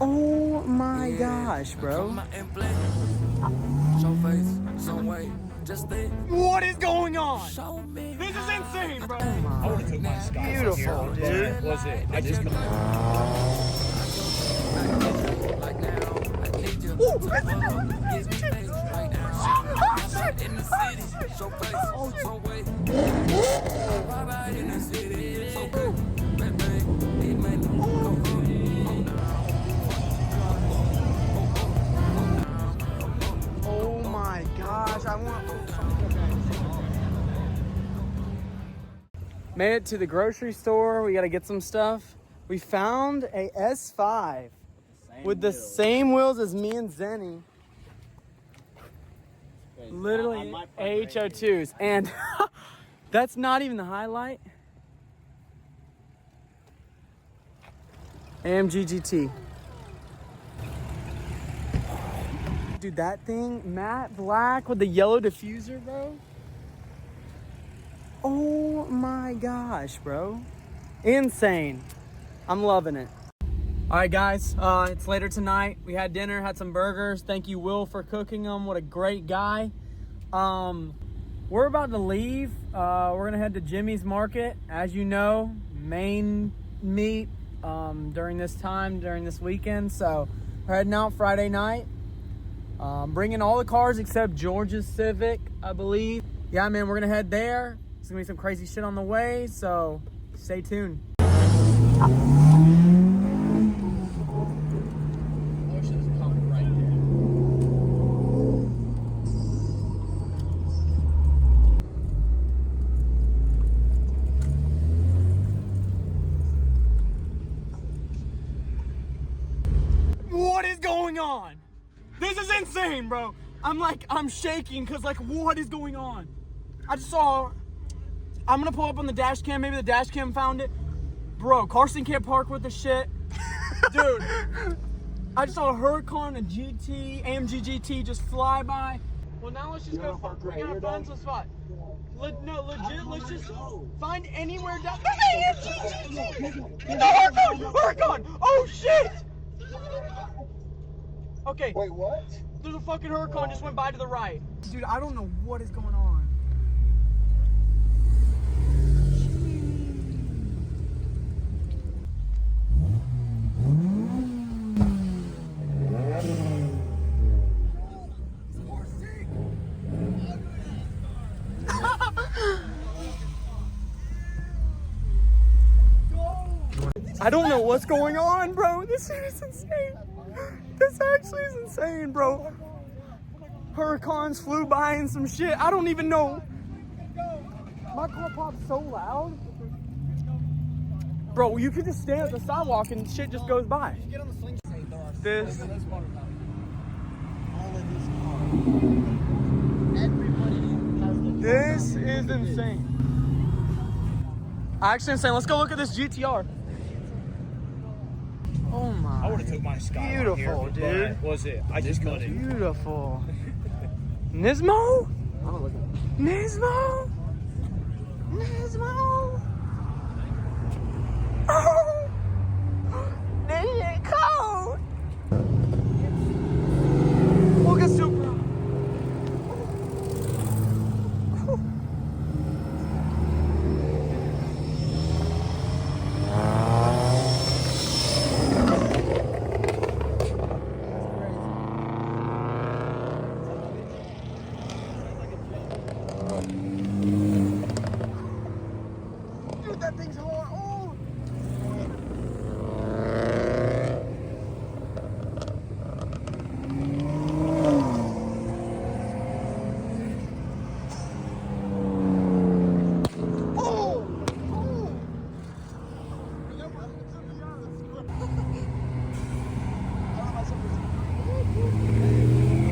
Oh my gosh, bro. What is going on? This is insane, bro. I would have took my Sky. Beautiful, dude. Was it? I just. Oh my gosh, I want. Made it to the grocery store. We got to get some stuff. We found a S5 with the same wheels as me and Zenny. Literally HO2s. And that's not even the highlight. AMG GT. Dude, that thing, matte black with the yellow diffuser, bro. Oh my gosh, bro. Insane. I'm loving it. All right, guys, it's later tonight. We had dinner, had some burgers. Thank you, Will, for cooking them. What a great guy. We're about to leave. We're gonna head to Jimmy's Market. As you know, main meet during this time, during this weekend. So we're heading out Friday night. Bringing all the cars except George's Civic, I believe. Yeah, man, we're gonna head there. There's gonna be some crazy shit on the way, so stay tuned. What is going on? This is insane, bro. I'm shaking because what is going on? I just saw, I'm gonna pull up on the dash cam. Maybe the dash cam found it. Bro, Carson can't park with the shit. Dude, I just saw a Huracan, a GT, AMG GT just fly by. Well, now let's just go find some spot. No, legit, let's just find anywhere down. The AMG GT! The Huracan! Oh, shit! Okay. Wait, what? There's a fucking Huracan just went by to the right. Dude, I don't know what is going on. I don't know what's going on, bro. This shit is insane. This actually is insane, bro. Huracans flew by and some shit. I don't even know. My car pops so loud. Bro, you could just stand at the sidewalk and shit just goes by. This. This is insane. Actually insane. Let's go look at this GTR. Oh my. I would have took my Sky. Beautiful, here, dude. Was it? I just couldn't. Beautiful. Nismo? Nismo? Nismo? Oh! This is cold! Look at Supra. Dude, that thing's hard. Oh!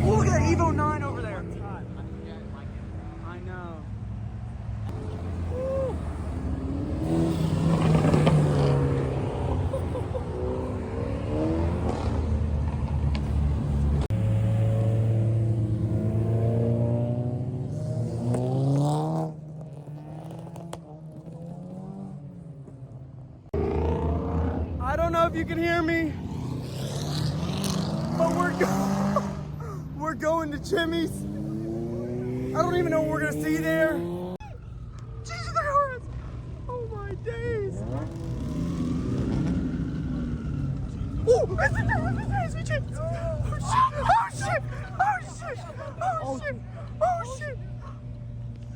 Look at that Evo 9 over there. I know. I don't know if you can hear me. going to Jimmy's. I don't even know what we're gonna see there. Jesus, there are us. Oh my days. Oh, it's the SVJ. Oh shit. Oh shit. Oh shit. Oh shit. Oh shit.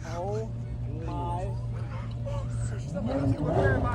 Oh my. Where am I?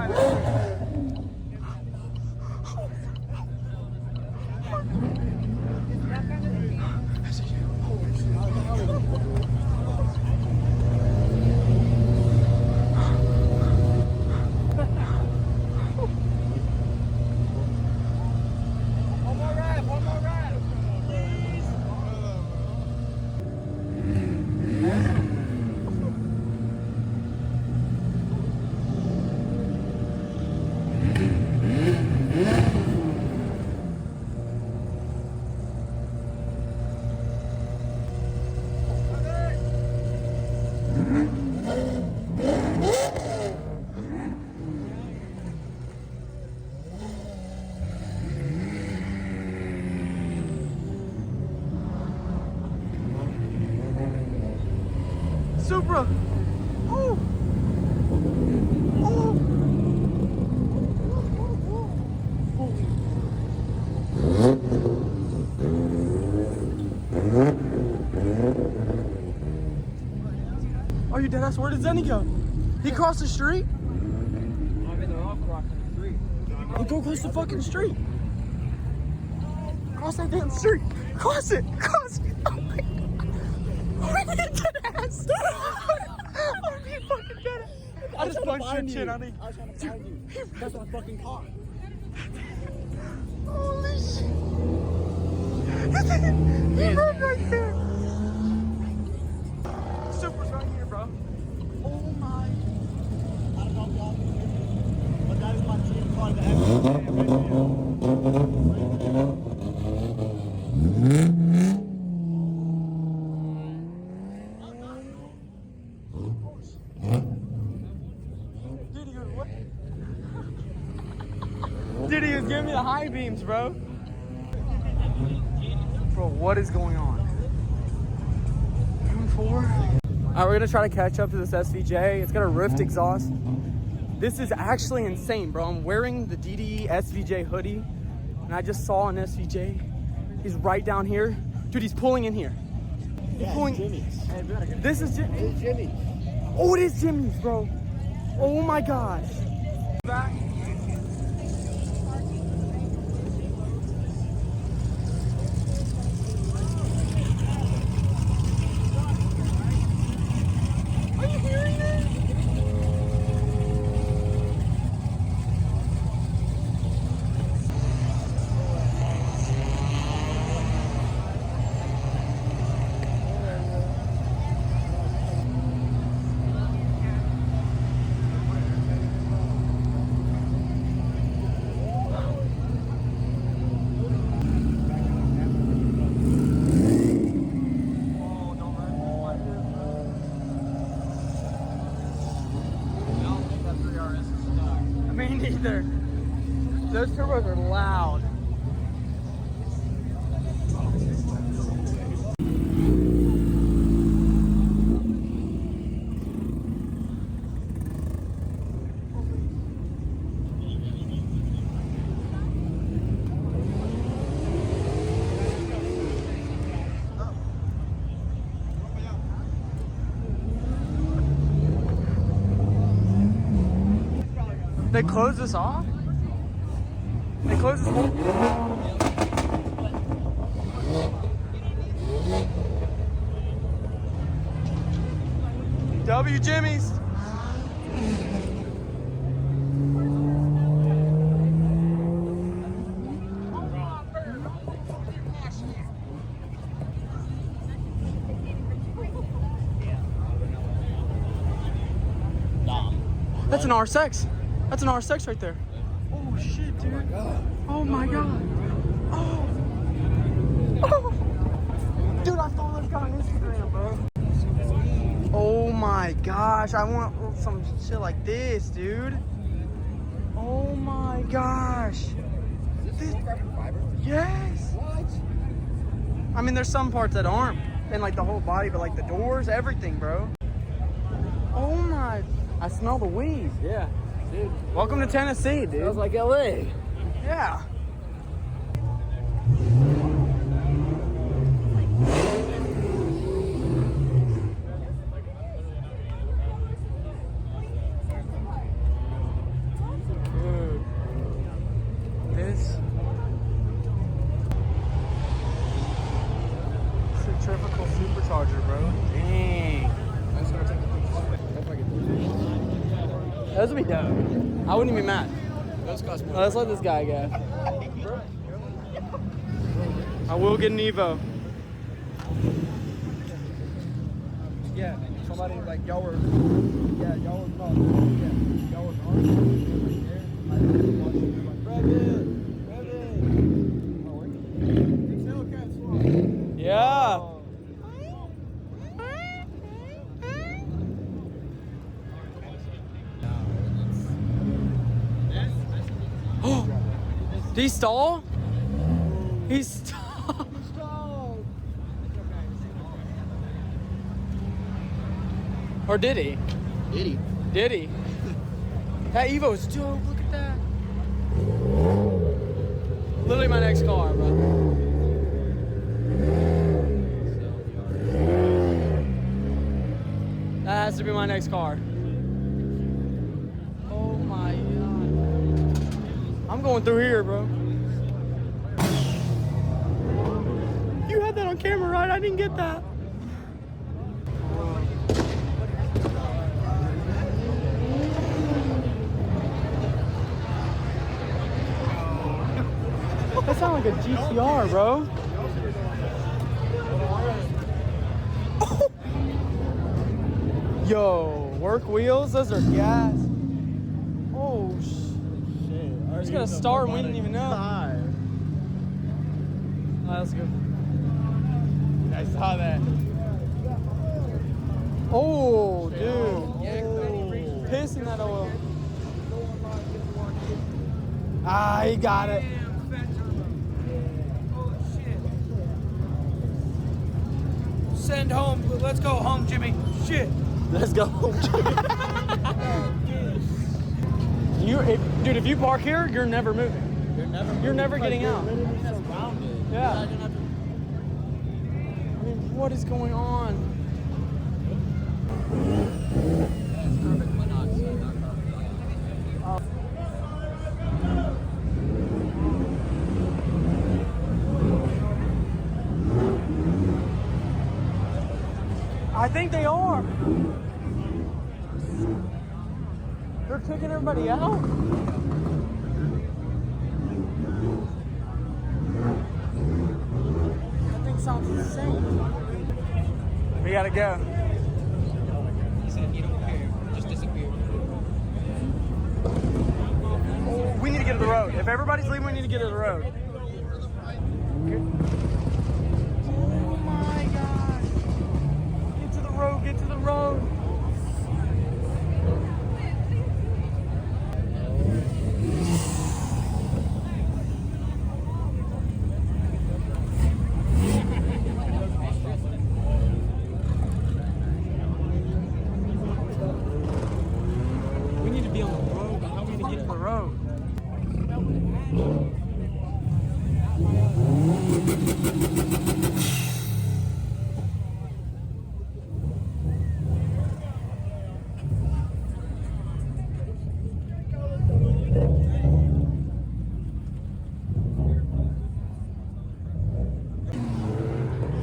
Supra! Oh! Oh! Are you deadass? Where did Zenny go? He crossed the street? I mean, they're all crossing the street. He go across the fucking street. Cross that damn street. Cross it. Cross it. Oh my god. Are you deadass? Are you fucking deadass? I just punched your chin, honey. I was trying to find you. That's my fucking car. Holy shit. He ran right there. Supra's right here, bro. Oh my. I don't know if y'all can hear me, but that is my dream car to ever Dude, he was giving me the high beams, bro. Bro, what is going on? Moving forward. Alright, we're gonna try to catch up to this SVJ. It's got a rift exhaust. This is actually insane, bro. I'm wearing the DDE SVJ hoodie, and I just saw an SVJ. He's right down here. Dude, he's pulling in here. He's pulling. Jimmy's. This is Jimmy. It's Jimmy's. Oh, it is Jimmy's, bro. Oh my gosh. Back. Me neither. Those turbos are loud. They closed this off? They closed this whole... W Jimmy's. That's an R6. That's an R6 right there. Oh shit, dude. Oh my god. Oh. Oh. Dude, I follow this guy on Instagram, bro. Oh my gosh. I want some shit like this, dude. Oh my gosh. Is this full carbon fiber? Yes. What? I mean, there's some parts that aren't, and like the whole body, but like the doors, everything, bro. Oh my! I smell the weed. Yeah, dude. Welcome to Tennessee, dude. Smells like LA. Yeah. Dude, this centrifugal supercharger, bro. Dang. Those would be dope. I wouldn't be mad. Those cost more. Let's let this guy go. I will get an Evo. Yeah, somebody like y'all were. Yeah, y'all were not. Yeah, y'all were not. I didn't watch it. Like, rev it. Oh, wait. It's Hellcat swap. Yeah. Did he stall? He stalled. Or did he? Did he? Did he? That Evo's dope. Look at that. Literally my next car, bro. That has to be my next car. Oh my god. I'm going through here, bro. You had that on camera, right? I didn't get that. That sounds like a GTR, bro. Yo, work wheels? Those are gas. Oh, Shit. just got to start and we didn't even know. Alright, let's go. I saw that. Oh, dude. Pissing that oil. Ah, he got it. Send home. Let's go home, Jimmy. Shit. Let's go. Dude, if you park here, you're never moving. You're never getting out. Yeah. I mean, what is going on? I think they are. They're kicking everybody out. That thing sounds insane. We gotta go. He said he don't care. Just disappear. We need to get to the road. If everybody's leaving, we need to get to the road. Oh my god. Get to the road, get to the road. We need to be on the road. How are we gonna get to the road?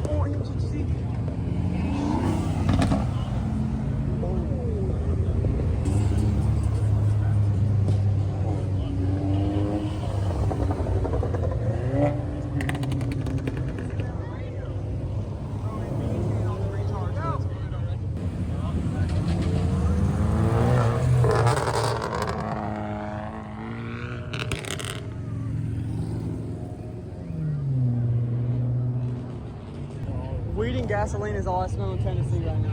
Oh, AMG GT. Weed and gasoline is all I smell in Tennessee right now.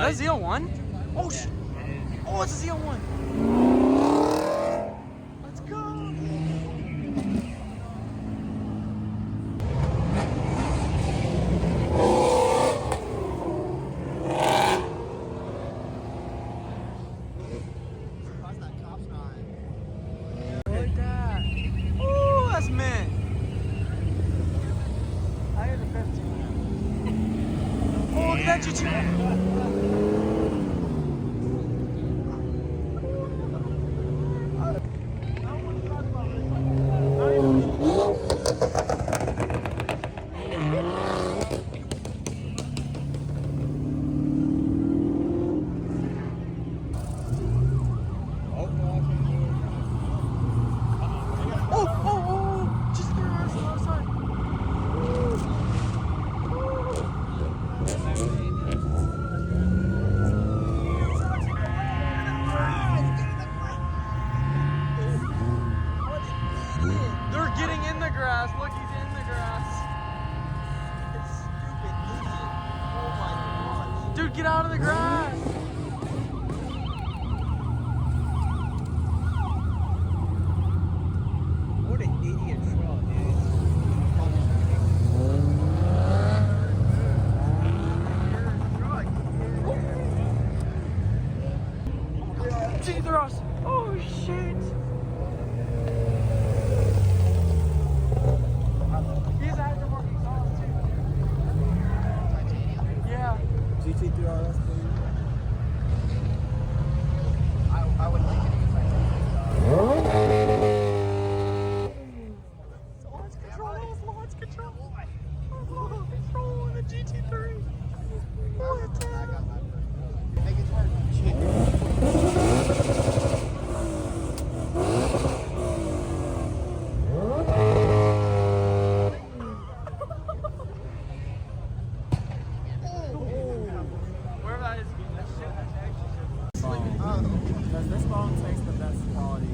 Is that ZL1? Oh, oh, it's a ZL1. Let's go. that GT. They're getting in the grass. Look, he's in the grass. Stupid idiot. Oh my gosh. Dude, get out of the grass. What an idiot shot, dude. Jesus. Oh, shit. He's aftermarket exhaust, too. Yeah. GT3 RS, please. I would like it if I Launch control. That was launch control. Launch control in the GT3. What the heck? Make it hard. Wherever that is, that shit, that's actually Because this phone takes the best quality.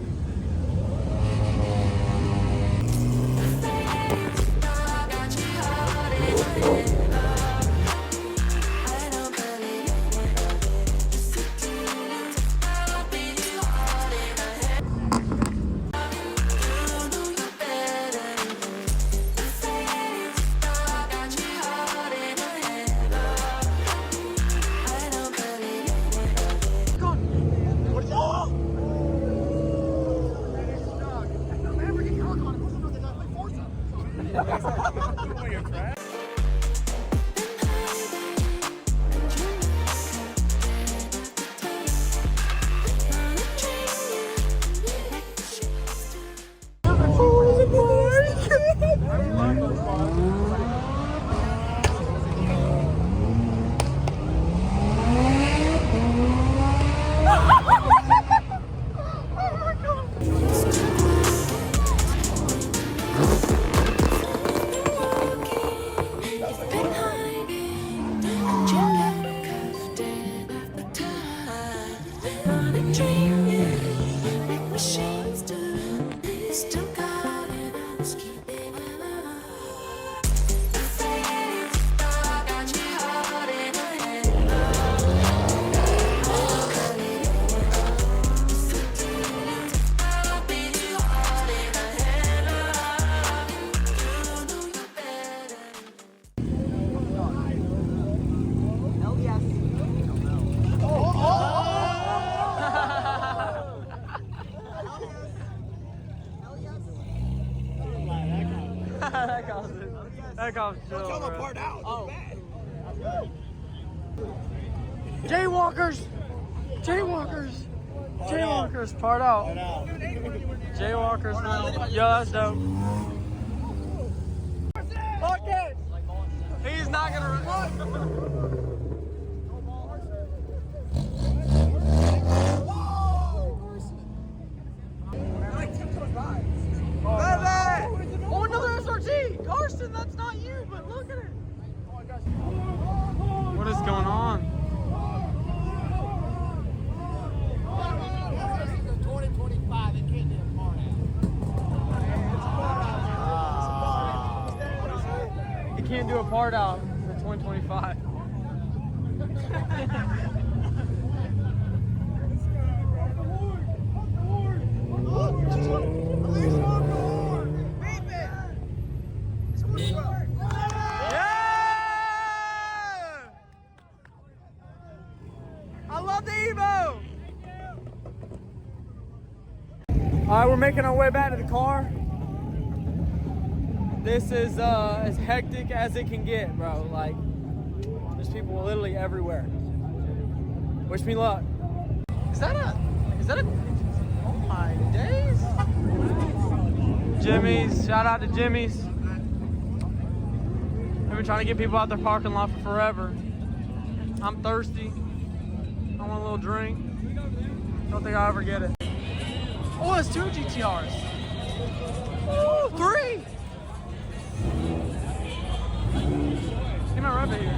That comes Don't tell them part out. Oh. Bad. Jaywalkers! Jaywalkers! Jaywalkers, part out. Jaywalkers, man. Yo, that's dope. Fuck it! He's not gonna run. Oh, another SRT! Carson, that's not you, but look at it. What is going on? 2025, it can't get a part out. You can't do a part out for 2025. I love the Evo! Alright, we're making our way back to the car. This is as hectic as it can get, bro. Like, There's people literally everywhere. Wish me luck. Is that a, oh my days. Jimmy's, shout out to Jimmy's. I've been trying to get people out their parking lot for forever. I'm thirsty. I want a little drink. Don't think I'll ever get it. Oh, it's 2 GTRs. Oh, 3. Get my rubber here.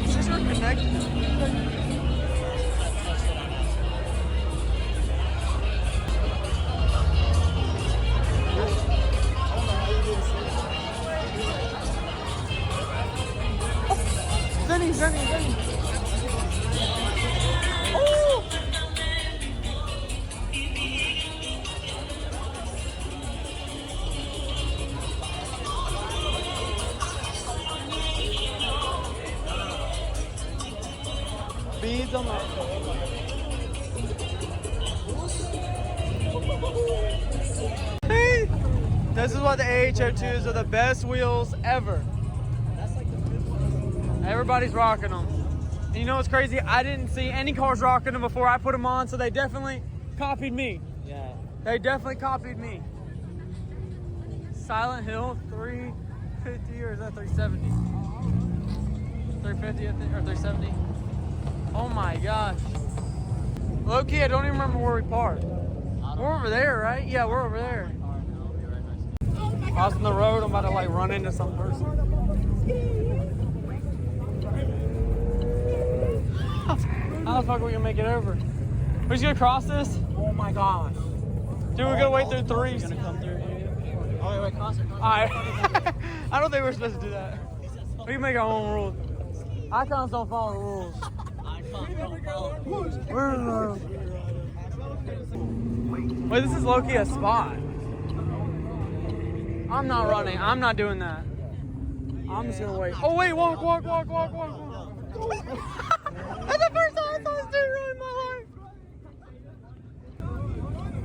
These are connected. Zenny. Oh! Beads on that. Hey! This is what the AH02s are, the best wheels ever. Everybody's rocking them. And you know what's crazy? I didn't see any cars rocking them before I put them on, so they definitely copied me. Yeah. They definitely copied me. Silent Hill 350 or is that 370? 350 I think, or 370. Oh my gosh. Low-key, I don't even remember where we parked. We're over there, right? Yeah, we're over there. Crossing the road, I'm about to like run into some person. How the fuck are we gonna make it over? We're just gonna cross this? Oh my gosh. Dude, we're gonna wait through 3s. Gonna come through here. Oh, wait, cross it. Alright. I don't think we're supposed to do that. We can make our own rules. Icons don't follow the rules. Wait, this is low-key a spot. I'm not running. I'm not doing that. I'm just gonna wait. Oh wait, walk. That's the first time I saw this dude run in my life.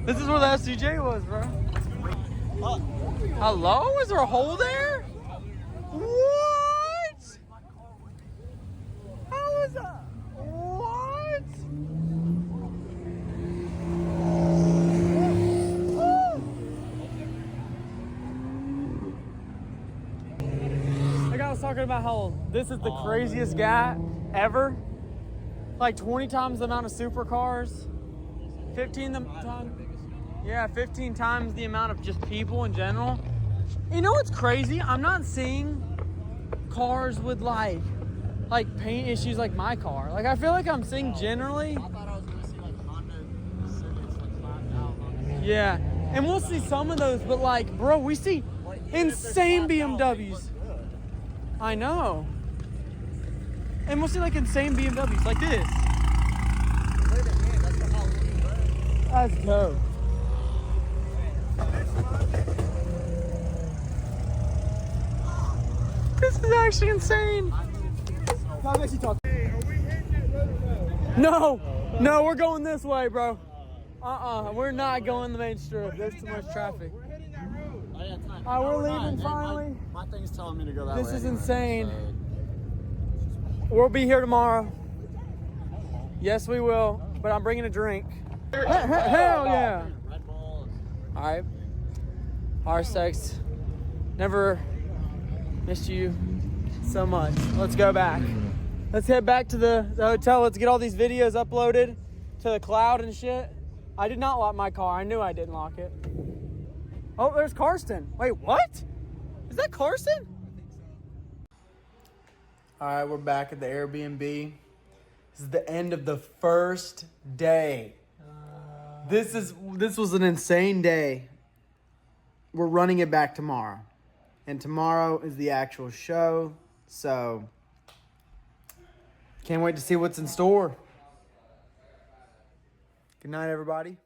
This is where the SVJ was, bro. Hello? Is there a hole there? What? How is that? What? Like I was talking about how this is the craziest guy ever. Like 20 times the amount of supercars, 15 times the amount of just people in general. You know what's crazy? I'm not seeing cars with like paint issues like my car. Like I feel like I'm seeing generally. I thought I was gonna see like Honda Civics like flat out. Yeah, and we'll see some of those, but like, bro, we see insane BMWs. I know. And we'll see like insane BMWs like this. Look at the hand, that's the Halloween, bro. That's dope. This is actually insane. No, we're going this way, bro. We're not going the main strip. There's too much traffic. We're heading that road. Oh, yeah, it's not. We're leaving finally. My thing's telling me to go that way. This is anyway, insane. so. We'll be here tomorrow. Yes, we will. But I'm bringing a drink. Hell yeah. Red Bull. All right. R6. Never missed you so much. Let's go back. Let's head back to the hotel. Let's get all these videos uploaded to the cloud and shit. I did not lock my car. I knew I didn't lock it. Oh, there's Karsten. Wait, what? Is that Karsten? All right, we're back at the Airbnb. This is the end of the first day. This was an insane day. We're running it back tomorrow. And tomorrow is the actual show. So, can't wait to see what's in store. Good night, everybody.